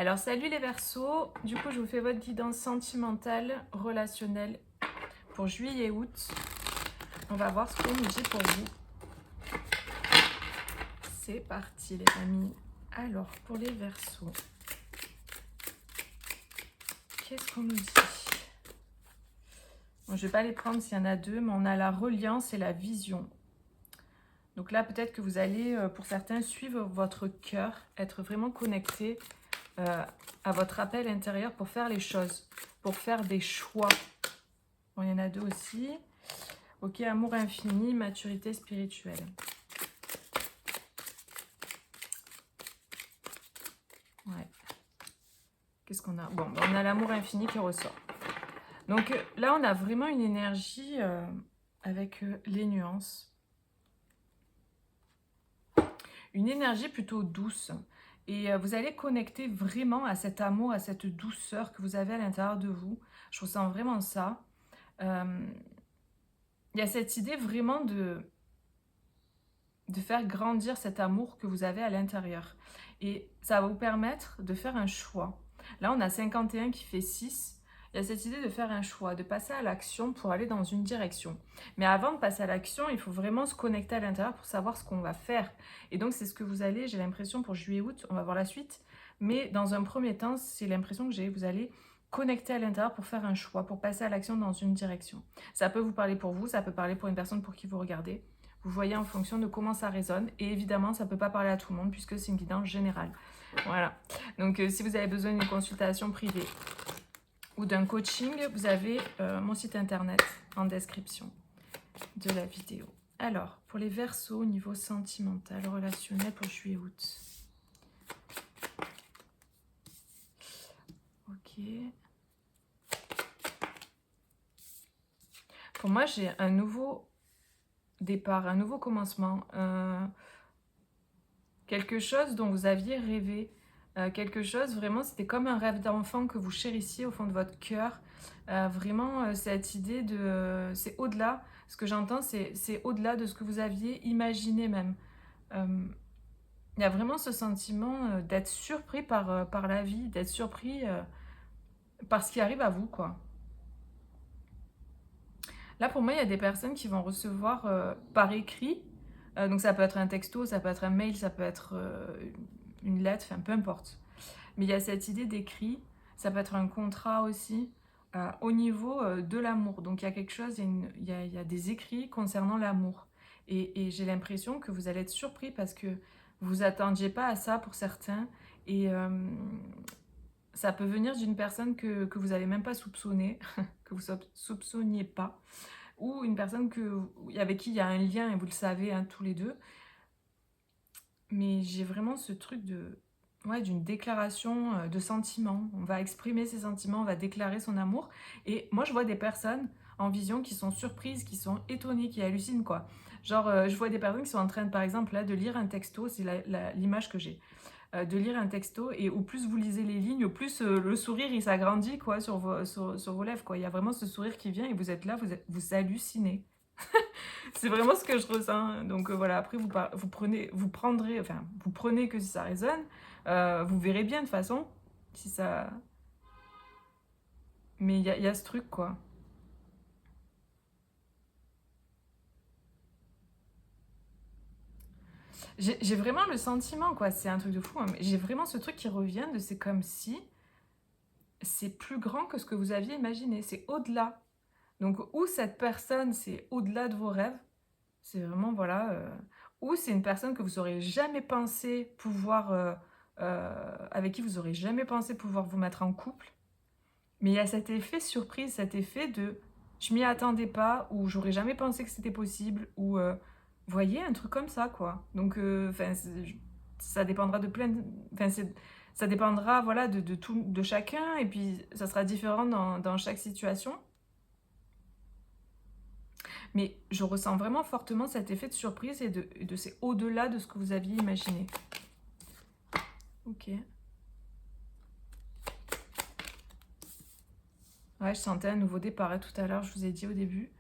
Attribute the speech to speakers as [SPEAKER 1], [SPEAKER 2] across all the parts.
[SPEAKER 1] Alors salut les Verseaux, du coup je vous fais votre guidance sentimentale, relationnelle pour juillet et août. On va voir ce qu'on nous dit pour vous. C'est parti les amis. Alors pour les Verseaux, qu'est-ce qu'on nous dit? Bon, je ne vais pas les prendre s'il y en a deux, mais on a la reliance et la vision. Donc là peut-être que vous allez, pour certains, suivre votre cœur, être vraiment connecté à votre appel intérieur pour faire les choses, pour faire des choix. Bon, il y en a deux aussi. Ok, amour infini, maturité spirituelle. Ouais. Qu'est-ce qu'on a? Bon, ben, on a l'amour infini qui ressort. Donc là, on a vraiment une énergie avec les nuances. Une énergie plutôt douce. Et vous allez connecter vraiment à cet amour, à cette douceur que vous avez à l'intérieur de vous. Je ressens vraiment ça. Il y a cette idée vraiment de faire grandir cet amour que vous avez à l'intérieur. Et ça va vous permettre de faire un choix. Là, on a 51 qui fait 6. Il y a cette idée de faire un choix, de passer à l'action pour aller dans une direction. Mais avant de passer à l'action, il faut vraiment se connecter à l'intérieur pour savoir ce qu'on va faire. Et donc, c'est ce que vous allez, j'ai l'impression, pour juillet-août, on va voir la suite. Mais dans un premier temps, c'est l'impression que j'ai, vous allez connecter à l'intérieur pour faire un choix, pour passer à l'action dans une direction. Ça peut vous parler pour vous, ça peut parler pour une personne pour qui vous regardez. Vous voyez en fonction de comment ça résonne. Et évidemment, ça ne peut pas parler à tout le monde puisque c'est une guidance générale. Voilà. Donc, si vous avez besoin d'une consultation privée ou d'un coaching, vous avez mon site internet en description de la vidéo. Alors, pour les Verseaux au niveau sentimental, relationnel pour juillet-août. Ok. Pour moi, j'ai un nouveau départ, un nouveau commencement. Quelque chose dont vous aviez rêvé. Quelque chose, vraiment, c'était comme un rêve d'enfant que vous chérissiez au fond de votre cœur. Vraiment, cette idée de... c'est au-delà. Ce que j'entends, c'est au-delà de ce que vous aviez imaginé même. Il y a vraiment ce sentiment d'être surpris par la vie, d'être surpris par ce qui arrive à vous, quoi. Là, pour moi, il y a des personnes qui vont recevoir par écrit. Donc ça peut être un texto, ça peut être un mail, ça peut être une lettre, enfin peu importe. Mais il y a cette idée d'écrit, ça peut être un contrat aussi, au niveau de l'amour. Donc il y a quelque chose, il y a des écrits concernant l'amour. Et j'ai l'impression que vous allez être surpris parce que vous vous attendiez pas à ça pour certains. Et ça peut venir d'une personne que vous n'allez même pas soupçonner, que vous soupçonniez pas. Ou une personne avec qui il y a un lien et vous le savez hein, tous les deux. Mais j'ai vraiment ce truc d'une déclaration de sentiments. On va exprimer ses sentiments, on va déclarer son amour. Et moi, je vois des personnes en vision qui sont surprises, qui sont étonnées, qui hallucinent, quoi. Genre, je vois des personnes qui sont en train, par exemple, là, de lire un texto, c'est l'image que j'ai, de lire un texto, et au plus vous lisez les lignes, au plus le sourire, il s'agrandit, quoi, sur vos lèvres, quoi. Il y a vraiment ce sourire qui vient, et vous êtes là, vous hallucinez. C'est vraiment ce que je ressens. Donc voilà, après vous prenez que si ça résonne. Vous verrez bien de toute façon si ça. Mais il y a ce truc quoi. J'ai vraiment le sentiment quoi, c'est un truc de fou. Hein, mais j'ai vraiment ce truc qui revient de c'est comme si c'est plus grand que ce que vous aviez imaginé. C'est au-delà. Donc ou cette personne c'est au-delà de vos rêves. C'est vraiment voilà. Ou c'est une personne que vous aurez jamais pensé pouvoir avec qui vous aurez jamais pensé pouvoir vous mettre en couple. Mais il y a cet effet surprise, cet effet de je m'y attendais pas, ou j'aurais jamais pensé que c'était possible, ou vous voyez, un truc comme ça, quoi. Donc, ça dépendra de plein de. Ça dépendra voilà, de tout, de chacun, et puis ça sera différent dans chaque situation. Mais je ressens vraiment fortement cet effet de surprise et de c'est au-delà de ce que vous aviez imaginé. Ok. Ouais, je sentais un nouveau départ. Tout à l'heure, je vous ai dit au début.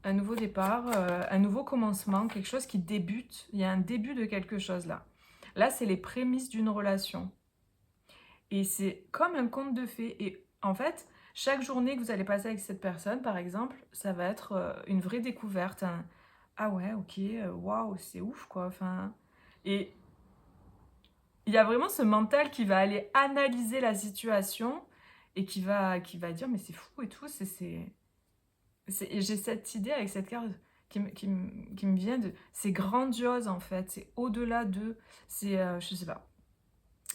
[SPEAKER 1] Un nouveau départ, un nouveau commencement, quelque chose qui débute. Il y a un début de quelque chose là. Là, c'est les prémices d'une relation. Et c'est comme un conte de fées. Et en fait, chaque journée que vous allez passer avec cette personne, par exemple, ça va être une vraie découverte. Ah ouais, ok, waouh, c'est ouf, quoi. Enfin, et il y a vraiment ce mental qui va aller analyser la situation et qui va dire, mais c'est fou et tout. Et j'ai cette idée avec cette carte qui me vient de... C'est grandiose, en fait. C'est au-delà de... je sais pas.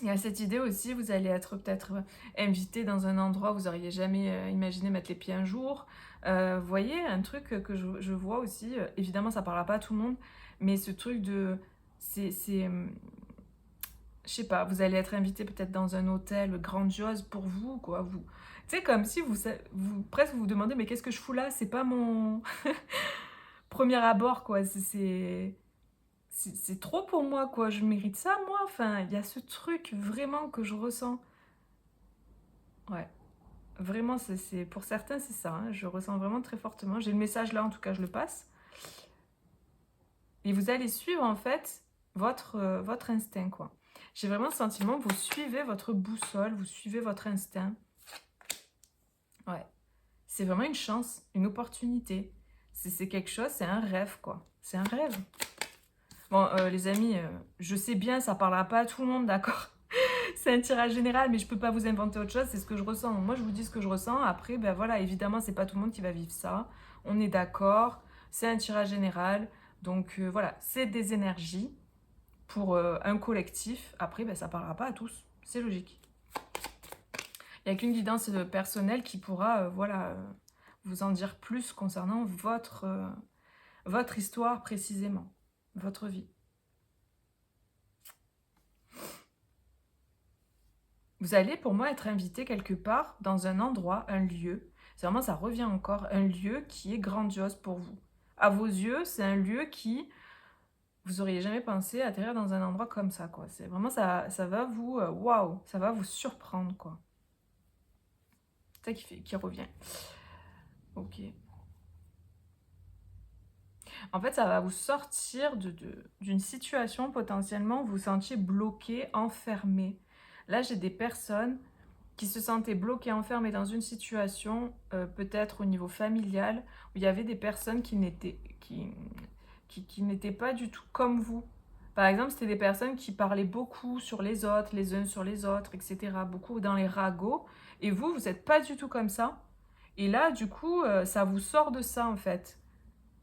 [SPEAKER 1] Il y a cette idée aussi, vous allez être peut-être invité dans un endroit où vous n'auriez jamais imaginé mettre les pieds un jour. Vous voyez, un truc que je vois aussi, évidemment ça ne parlera pas à tout le monde, mais ce truc de... je sais pas, vous allez être invité peut-être dans un hôtel grandiose pour vous, quoi. Tu sais, comme si presque vous vous demandez, mais qu'est-ce que je fous là? C'est pas mon premier abord, quoi. C'est trop pour moi, quoi. Je mérite ça, moi. Enfin, il y a ce truc vraiment que je ressens. Ouais, vraiment, pour certains, c'est ça. Hein. Je ressens vraiment très fortement. J'ai le message là, en tout cas, je le passe. Et vous allez suivre, en fait, votre instinct, quoi. J'ai vraiment le sentiment que vous suivez votre boussole, vous suivez votre instinct. Ouais. C'est vraiment une chance, une opportunité. C'est quelque chose, c'est un rêve, quoi. C'est un rêve. Bon, les amis, je sais bien, ça parlera pas à tout le monde, d'accord? C'est un tirage général, mais je peux pas vous inventer autre chose, c'est ce que je ressens. Moi, je vous dis ce que je ressens. Après, ben voilà, évidemment, c'est pas tout le monde qui va vivre ça. On est d'accord, c'est un tirage général. Donc voilà, c'est des énergies pour un collectif. Après, ben, ça parlera pas à tous. C'est logique. Il n'y a qu'une guidance personnelle qui pourra voilà, vous en dire plus concernant votre histoire précisément, votre vie. Vous allez pour moi être invité quelque part dans un endroit, un lieu. C'est vraiment, ça revient encore, un lieu qui est grandiose pour vous. À vos yeux, c'est un lieu qui, vous auriez jamais pensé atterrir dans un endroit comme ça, quoi. C'est vraiment, ça va vous, waouh, ça va vous surprendre, quoi. C'est ça qui revient. Ok. En fait, ça va vous sortir d'une situation potentiellement où vous vous sentiez bloqué, enfermé. Là, j'ai des personnes qui se sentaient bloquées, enfermées dans une situation, peut-être au niveau familial, où il y avait des personnes qui n'étaient pas du tout comme vous. Par exemple, c'était des personnes qui parlaient beaucoup sur les autres, les uns sur les autres, etc. Beaucoup dans les ragots. Et vous n'êtes pas du tout comme ça. Et là, du coup, ça vous sort de ça, en fait.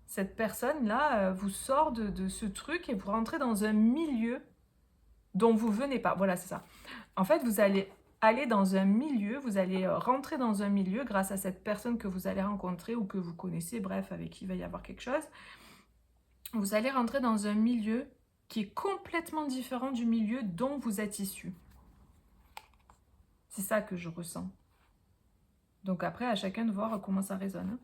[SPEAKER 1] Cette personne-là vous sort de ce truc et vous rentrez dans un milieu dont vous venez pas. Voilà, c'est ça. En fait, vous allez aller dans un milieu, vous allez rentrer dans un milieu grâce à cette personne que vous allez rencontrer ou que vous connaissez, bref, avec qui il va y avoir quelque chose. Vous allez rentrer dans un milieu qui est complètement différent du milieu dont vous êtes issu. C'est ça que je ressens. Donc après, à chacun de voir comment ça résonne.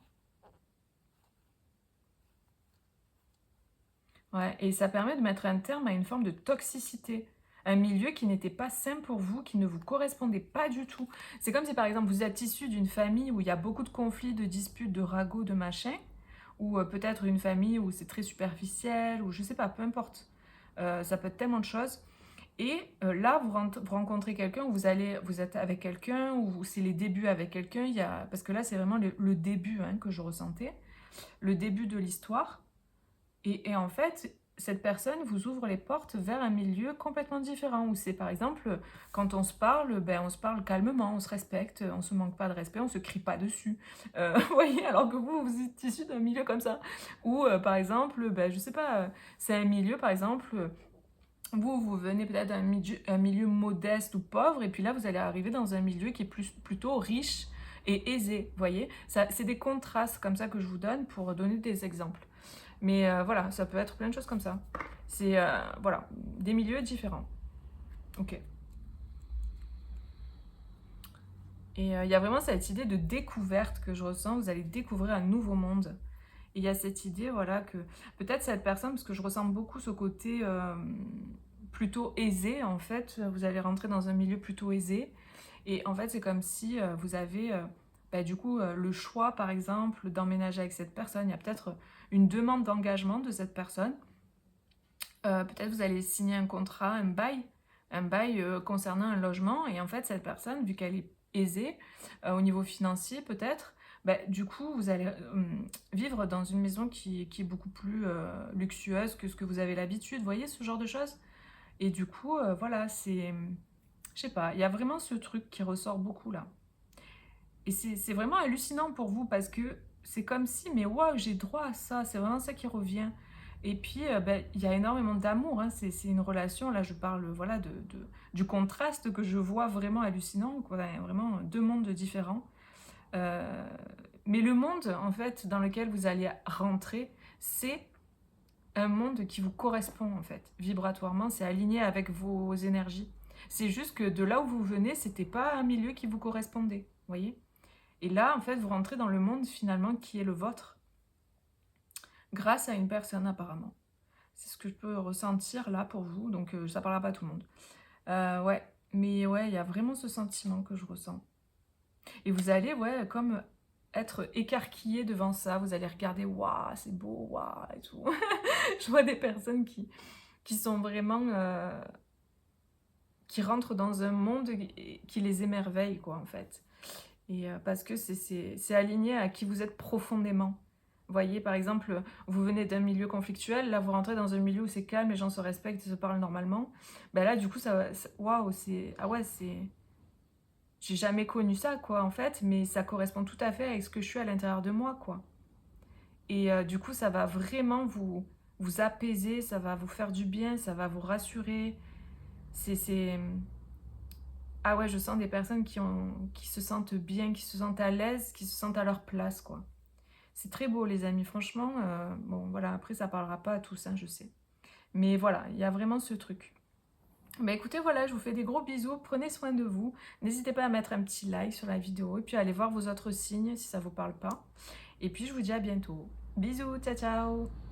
[SPEAKER 1] Ouais, et ça permet de mettre un terme à une forme de toxicité. Un milieu qui n'était pas sain pour vous, qui ne vous correspondait pas du tout. C'est comme si par exemple vous êtes issu d'une famille où il y a beaucoup de conflits, de disputes, de ragots, de machin, ou peut-être une famille où c'est très superficiel, ou je sais pas, peu importe. Ça peut être tellement de choses. Et là, vous rencontrez quelqu'un, vous êtes avec quelqu'un, ou c'est les débuts avec quelqu'un, parce que là c'est vraiment le début hein, que je ressentais, le début de l'histoire. Et en fait, cette personne vous ouvre les portes vers un milieu complètement différent, où c'est par exemple, quand on se parle, ben, on se parle calmement, on se respecte, on se manque pas de respect, on se crie pas dessus. Vous voyez, alors que vous êtes issu d'un milieu comme ça. Ou par exemple, ben, je sais pas, c'est un milieu par exemple, vous venez peut-être d'un milieu modeste ou pauvre, et puis là vous allez arriver dans un milieu qui est plutôt riche et aisé, vous voyez. C'est des contrastes comme ça que je vous donne pour donner des exemples. Mais voilà, ça peut être plein de choses comme ça. C'est, voilà, des milieux différents. Ok. Et il y a vraiment cette idée de découverte que je ressens. Vous allez découvrir un nouveau monde. Et il y a cette idée, voilà, que peut-être cette personne, parce que je ressens beaucoup ce côté plutôt aisé, en fait. Vous allez rentrer dans un milieu plutôt aisé. Et en fait, c'est comme si vous avez, bah, du coup, le choix, par exemple, d'emménager avec cette personne. Il y a peut-être une demande d'engagement de cette personne. Peut-être vous allez signer un contrat, un bail un bail concernant un logement. Et en fait, cette personne, vu qu'elle est aisée, au niveau financier peut-être, bah, du coup, vous allez vivre dans une maison qui est beaucoup plus luxueuse que ce que vous avez l'habitude. Vous voyez ce genre de choses? Et du coup, voilà, c'est... Je sais pas, il y a vraiment ce truc qui ressort beaucoup là. Et c'est vraiment hallucinant pour vous parce que c'est comme si, mais waouh, j'ai droit à ça, c'est vraiment ça qui revient. Et puis, ben, il y a énormément d'amour, hein, c'est une relation, là je parle voilà, du contraste que je vois vraiment hallucinant, quoi, vraiment deux mondes différents. Euh, mais le monde, en fait, dans lequel vous allez rentrer, c'est un monde qui vous correspond, en fait, vibratoirement, c'est aligné avec vos énergies. C'est juste que de là où vous venez, c'était pas un milieu qui vous correspondait, vous voyez? Et là, en fait, vous rentrez dans le monde finalement qui est le vôtre, grâce à une personne apparemment. C'est ce que je peux ressentir là pour vous, donc ça parlera pas à tout le monde. Ouais, mais ouais, il y a vraiment ce sentiment que je ressens. Et vous allez, ouais, comme être écarquillé devant ça, vous allez regarder, waouh, c'est beau, waouh, et tout. Je vois des personnes qui sont vraiment... qui rentrent dans un monde qui les émerveille, quoi, en fait. Et parce que c'est aligné à qui vous êtes profondément. Vous voyez, par exemple, vous venez d'un milieu conflictuel, là vous rentrez dans un milieu où c'est calme, les gens se respectent, se parlent normalement. Ben là, du coup, waouh, c'est... Ah ouais, c'est... J'ai jamais connu ça, quoi, en fait, mais ça correspond tout à fait avec ce que je suis à l'intérieur de moi, quoi. Et du coup, ça va vraiment vous apaiser, ça va vous faire du bien, ça va vous rassurer. C'est... Ah ouais, je sens des personnes qui se sentent bien, qui se sentent à l'aise, qui se sentent à leur place, quoi. C'est très beau, les amis, franchement. Bon, voilà, après, ça parlera pas à tous, hein, je sais. Mais voilà, il y a vraiment ce truc. Bah écoutez, voilà, je vous fais des gros bisous, prenez soin de vous. N'hésitez pas à mettre un petit like sur la vidéo et puis à aller voir vos autres signes si ça vous parle pas. Et puis, je vous dis à bientôt. Bisous, ciao, ciao!